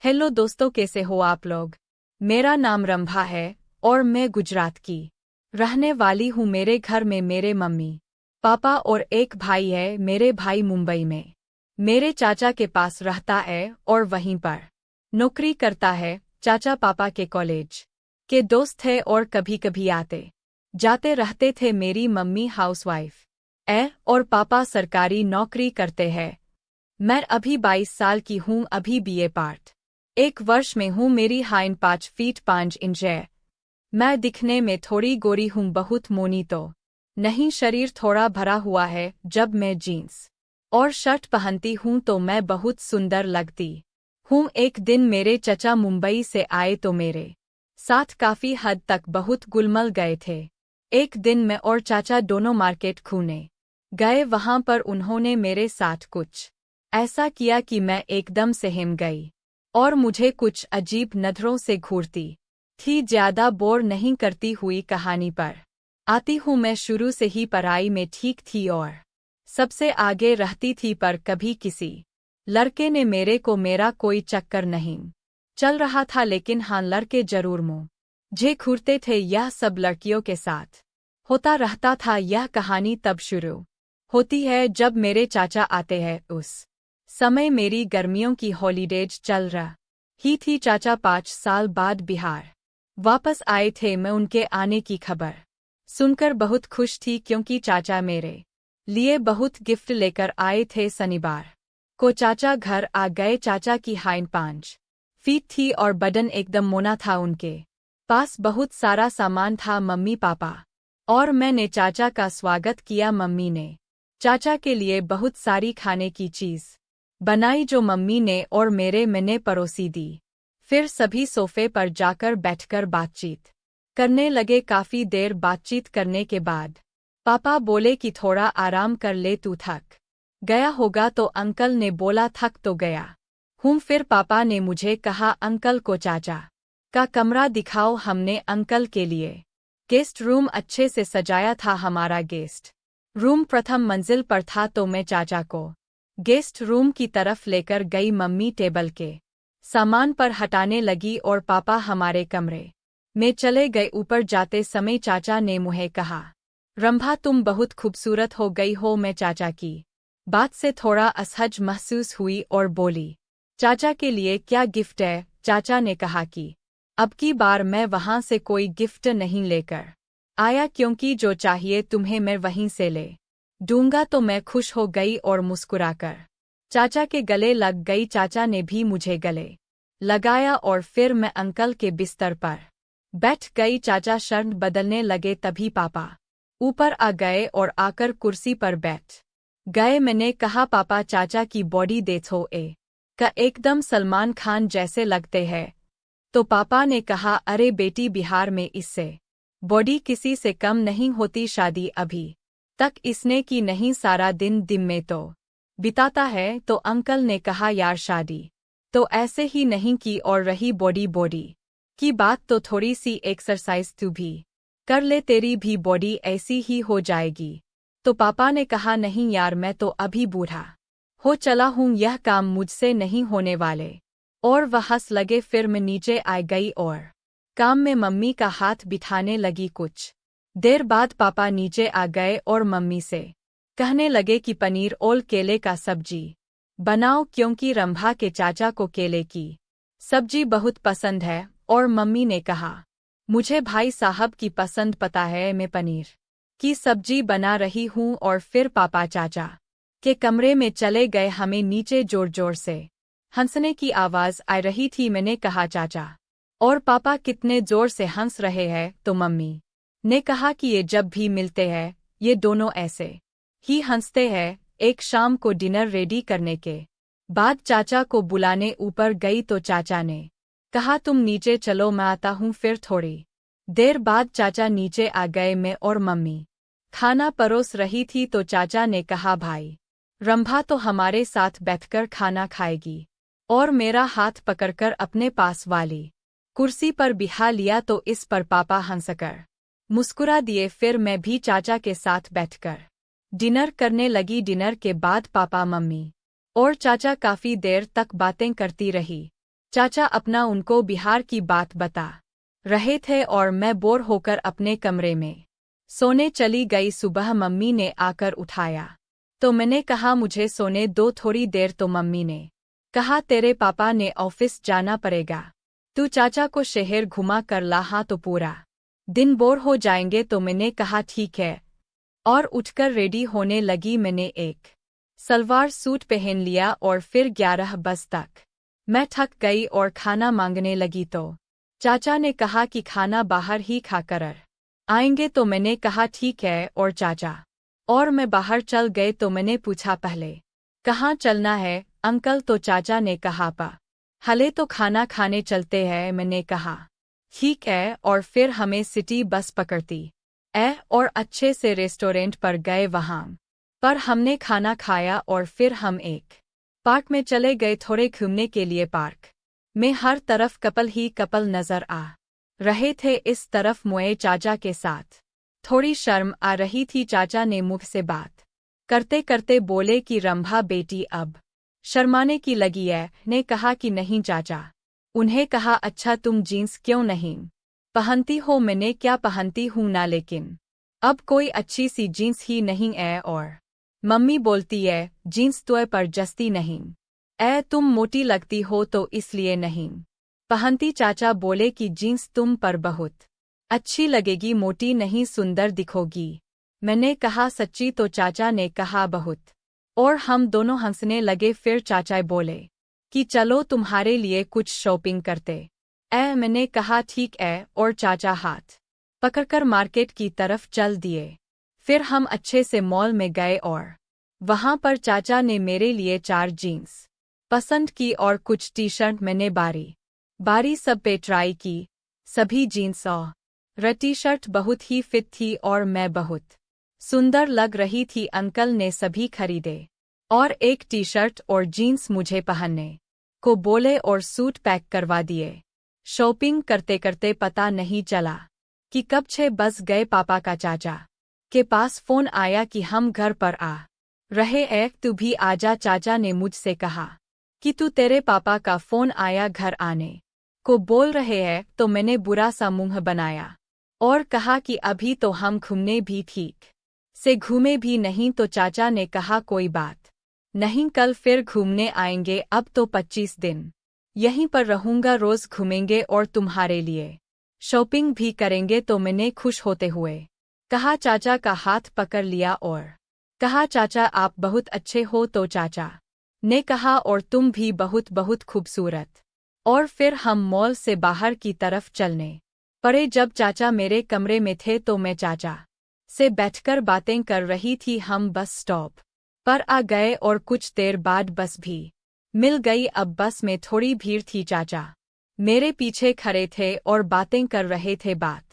Hello दोस्तों, कैसे हो आप लोग। मेरा नाम रंभा है और मैं गुजरात की रहने वाली हूँ। मेरे घर में मेरे मम्मी पापा और एक भाई है। मेरे भाई मुंबई में मेरे चाचा के पास रहता है और वहीं पर नौकरी करता है। चाचा पापा के कॉलेज के दोस्त थे और कभी कभी आते जाते रहते थे। मेरी मम्मी हाउसवाइफ है और पापा सरकारी नौकरी करते हैं। मैं अभी 22 साल की हूँ, अभी बीए पार्ट 1 वर्ष में हूँ। मेरी हाइट 5 फीट 5 इंच है। मैं दिखने में थोड़ी गोरी हूँ, बहुत मोनी तो नहीं, शरीर थोड़ा भरा हुआ है। जब मैं जीन्स और शर्ट पहनती हूँ तो मैं बहुत सुंदर लगती हूँ। एक दिन मेरे चचा मुंबई से आए तो मेरे साथ काफी हद तक बहुत घुल-मिल गए थे। एक दिन मैं और चाचा दोनों मार्केट घूमने गए। वहां पर उन्होंने मेरे साथ कुछ ऐसा किया कि मैं एकदम से हिम गई और मुझे कुछ अजीब नजरों से घूरती थी। ज्यादा बोर नहीं करती हुई कहानी पर आती हूँ। मैं शुरू से ही पढ़ाई में ठीक थी और सबसे आगे रहती थी, पर कभी किसी लड़के ने मेरा कोई चक्कर नहीं चल रहा था। लेकिन हाँ, लड़के जरूर मुझे घूरते थे। यह सब लड़कियों के साथ होता रहता था। यह कहानी तब शुरू होती है जब मेरे चाचा आते हैं। उस समय मेरी गर्मियों की हॉलीडेज चल रही थी। चाचा 5 साल बाद बिहार वापस आए थे। मैं उनके आने की खबर सुनकर बहुत खुश थी, क्योंकि चाचा मेरे लिए बहुत गिफ्ट लेकर आए थे। शनिवार को चाचा घर आ गए। चाचा की हाइट 5 फीट थी और बदन एकदम मोना था। उनके पास बहुत सारा सामान था। मम्मी पापा और मैंने चाचा का स्वागत किया। मम्मी ने चाचा के लिए बहुत सारी खाने की चीज बनाई, जो मम्मी ने और मेरे मैंने परोसी दी। फिर सभी सोफे पर जाकर बैठकर बातचीत करने लगे। काफी देर बातचीत करने के बाद पापा बोले कि थोड़ा आराम कर ले, तू थक गया होगा। तो अंकल ने बोला थक तो गया हूँ। फिर पापा ने मुझे कहा, अंकल को चाचा का कमरा दिखाओ। हमने अंकल के लिए गेस्ट रूम अच्छे से सजाया था। हमारा गेस्ट रूम प्रथम मंजिल पर था, तो मैं चाचा को गेस्ट रूम की तरफ लेकर गई। मम्मी टेबल के सामान पर हटाने लगी और पापा हमारे कमरे में चले गए। ऊपर जाते समय चाचा ने मुझे कहा, रंभा तुम बहुत खूबसूरत हो गई हो। मैं चाचा की बात से थोड़ा असहज महसूस हुई और बोली, चाचा के लिए क्या गिफ्ट है। चाचा ने कहा कि अब की बार मैं वहां से कोई गिफ्ट नहीं लेकर आया, क्योंकि जो चाहिए तुम्हें मैं वहीं से ले दूंगा। तो मैं खुश हो गई और मुस्कुराकर चाचा के गले लग गई। चाचा ने भी मुझे गले लगाया और फिर मैं अंकल के बिस्तर पर बैठ गई। चाचा शर्ट बदलने लगे, तभी पापा ऊपर आ गए और आकर कुर्सी पर बैठ गए। मैंने कहा, पापा चाचा की बॉडी देखो, का एकदम सलमान खान जैसे लगते हैं। तो पापा ने कहा, अरे बेटी, बिहार में इससे बॉडी किसी से कम नहीं होती। शादी अभी तक इसने की नहीं, सारा दिन में तो बिताता है। तो अंकल ने कहा, यार शादी तो ऐसे ही नहीं की, और रही बॉडी की बात, तो थोड़ी सी एक्सरसाइज तू भी कर ले, तेरी भी बॉडी ऐसी ही हो जाएगी। तो पापा ने कहा, नहीं यार, मैं तो अभी बूढ़ा हो चला हूँ, यह काम मुझसे नहीं होने वाले। और वह हंस लगे। फिर मैं नीचे आ गई और काम में मम्मी का हाथ बिठाने लगी। कुछ देर बाद पापा नीचे आ गए और मम्मी से कहने लगे कि पनीर और केले का सब्जी बनाओ, क्योंकि रंभा के चाचा को केले की सब्जी बहुत पसंद है। और मम्मी ने कहा, मुझे भाई साहब की पसंद पता है, मैं पनीर की सब्जी बना रही हूँ। और फिर पापा चाचा के कमरे में चले गए। हमें नीचे जोर जोर से हंसने की आवाज आ रही थी। मैंने कहा, चाचा और पापा कितने जोर से हंस रहे हैं। तो मम्मी ने कहा कि ये जब भी मिलते हैं ये दोनों ऐसे ही हंसते हैं। एक शाम को डिनर रेडी करने के बाद चाचा को बुलाने ऊपर गई, तो चाचा ने कहा, तुम नीचे चलो, मैं आता हूँ। फिर थोड़ी देर बाद चाचा नीचे आ गए। मैं और मम्मी खाना परोस रही थी, तो चाचा ने कहा, भाई रंभा तो हमारे साथ बैठकर खाना खाएगी। और मेरा हाथ पकड़कर अपने पास वाली कुर्सी पर बिठा लिया। तो इस पर पापा हंसकर मुस्कुरा दिए। फिर मैं भी चाचा के साथ बैठकर डिनर करने लगी। डिनर के बाद पापा, मम्मी और चाचा काफी देर तक बातें करती रही। चाचा अपना उनको बिहार की बात बता रहे थे और मैं बोर होकर अपने कमरे में सोने चली गई। सुबह मम्मी ने आकर उठाया तो मैंने कहा मुझे सोने दो थोड़ी देर। तो मम्मी ने कहा तेरे पापा ने ऑफिस जाना पड़ेगा, तू चाचा को शहर घुमा कर ला, हाँ तो पूरा दिन बोर हो जाएंगे। तो मैंने कहा ठीक है और उठकर रेडी होने लगी। मैंने एक सलवार सूट पहन लिया और फिर 11 बजे तक मैं थक गई और खाना मांगने लगी तो चाचा ने कहा कि खाना बाहर ही खाकर आएंगे। तो मैंने कहा ठीक है और चाचा और मैं बाहर चल गए। तो मैंने पूछा पहले कहाँ चलना है अंकल? तो चाचा ने कहा हले तो खाना खाने चलते हैं। मैंने कहा ठीक है और फिर हमें सिटी बस पकड़ती और अच्छे से रेस्टोरेंट पर गए। वहाँ पर हमने खाना खाया और फिर हम एक पार्क में चले गए थोड़े घूमने के लिए। पार्क में हर तरफ कपल ही कपल नजर आ रहे थे। इस तरफ मुझे चाचा के साथ थोड़ी शर्म आ रही थी। चाचा ने मुख से बात करते करते बोले कि रंभा बेटी अब शर्माने की लगी है। ने कहा कि नहीं चाचा। उन्हें कहा अच्छा तुम जीन्स क्यों नहीं पहनती हो? मैंने क्या पहनती हूँ ना, लेकिन अब कोई अच्छी सी जीन्स ही नहीं है। और मम्मी बोलती है जीन्स तो पर जस्ती नहीं तुम मोटी लगती हो तो इसलिए नहीं पहनती। चाचा बोले कि जीन्स तुम पर बहुत अच्छी लगेगी, मोटी नहीं सुंदर दिखोगी। मैंने कहा सच्ची? तो चाचा ने कहा बहुत। और हम दोनों हंसने लगे। फिर चाचा बोले कि चलो तुम्हारे लिए कुछ शॉपिंग करते मैंने कहा ठीक है और चाचा हाथ पकड़कर मार्केट की तरफ चल दिए। फिर हम अच्छे से मॉल में गए और वहां पर चाचा ने मेरे लिए 4 जीन्स पसंद की और कुछ टी-शर्ट। मैंने बारी बारी सब पे ट्राई की। सभी जीन्स और टी-शर्ट बहुत ही फिट थी और मैं बहुत सुंदर लग रही थी। अंकल ने सभी खरीदे और एक टी-शर्ट और जीन्स मुझे पहनने को बोले और सूट पैक करवा दिए। शॉपिंग करते करते पता नहीं चला कि कब 6 बज गए। पापा का चाचा के पास फोन आया कि हम घर पर आ रहे हैं, तू भी आजा। चाचा ने मुझसे कहा कि तू तेरे पापा का फोन आया घर आने को बोल रहे हैं। तो मैंने बुरा सा मुंह बनाया और कहा कि अभी तो हम घूमने भी ठीक से घूमे भी नहीं। तो चाचा ने कहा कोई बात नहीं, कल फिर घूमने आएंगे। अब तो 25 दिन यहीं पर रहूंगा, रोज घूमेंगे और तुम्हारे लिए शॉपिंग भी करेंगे। तो मैंने खुश होते हुए कहा चाचा का हाथ पकड़ लिया और कहा चाचा आप बहुत अच्छे हो। तो चाचा ने कहा और तुम भी बहुत बहुत खूबसूरत। और फिर हम मॉल से बाहर की तरफ चलने पड़े। जब चाचा मेरे कमरे में थे तो मैं चाचा से बैठकर बातें कर रही थी। हम बस स्टॉप पर आ गए और कुछ देर बाद बस भी मिल गई। अब बस में थोड़ी भीड़ थी। चाचा मेरे पीछे खड़े थे और बातें कर रहे थे। बात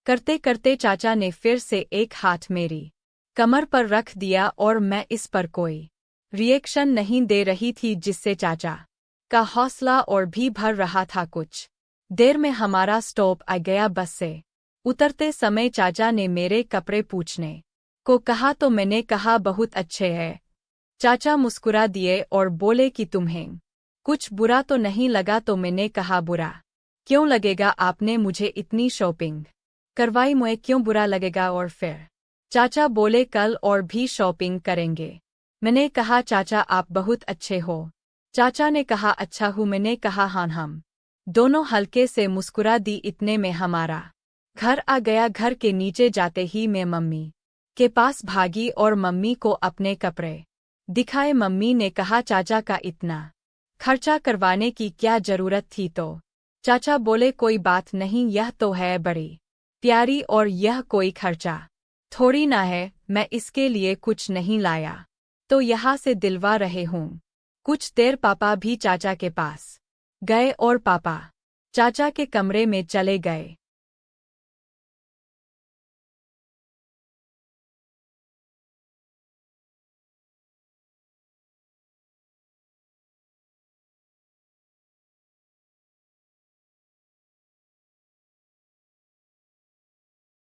करते करते चाचा ने फिर से एक हाथ मेरी कमर पर रख दिया और मैं इस पर कोई रिएक्शन नहीं दे रही थी, जिससे चाचा का हौसला और भी भर रहा था। कुछ देर में हमारा स्टॉप आ गया। बस से उतरते समय चाचा ने मेरे कपड़े पूछने को कहा तो मैंने कहा बहुत अच्छे हैं। चाचा मुस्कुरा दिए और बोले कि तुम्हें कुछ बुरा तो नहीं लगा? तो मैंने कहा बुरा क्यों लगेगा, आपने मुझे इतनी शॉपिंग करवाई, मुझे क्यों बुरा लगेगा? और फिर चाचा बोले कल और भी शॉपिंग करेंगे। मैंने कहा चाचा आप बहुत अच्छे हो। चाचा ने कहा अच्छा हूँ। मैंने कहा हाँ। हम दोनों हल्के से मुस्कुरा दी। इतने में हमारा घर आ गया। घर के नीचे जाते ही मैं मम्मी के पास भागी और मम्मी को अपने कपड़े दिखाए। मम्मी ने कहा चाचा का इतना खर्चा करवाने की क्या जरूरत थी? तो चाचा बोले कोई बात नहीं, यह तो है बड़ी प्यारी और यह कोई खर्चा थोड़ी ना है, मैं इसके लिए कुछ नहीं लाया तो यहाँ से दिलवा रहे हूँ। कुछ देर पापा भी चाचा के पास गए और पापा चाचा के कमरे में चले गए।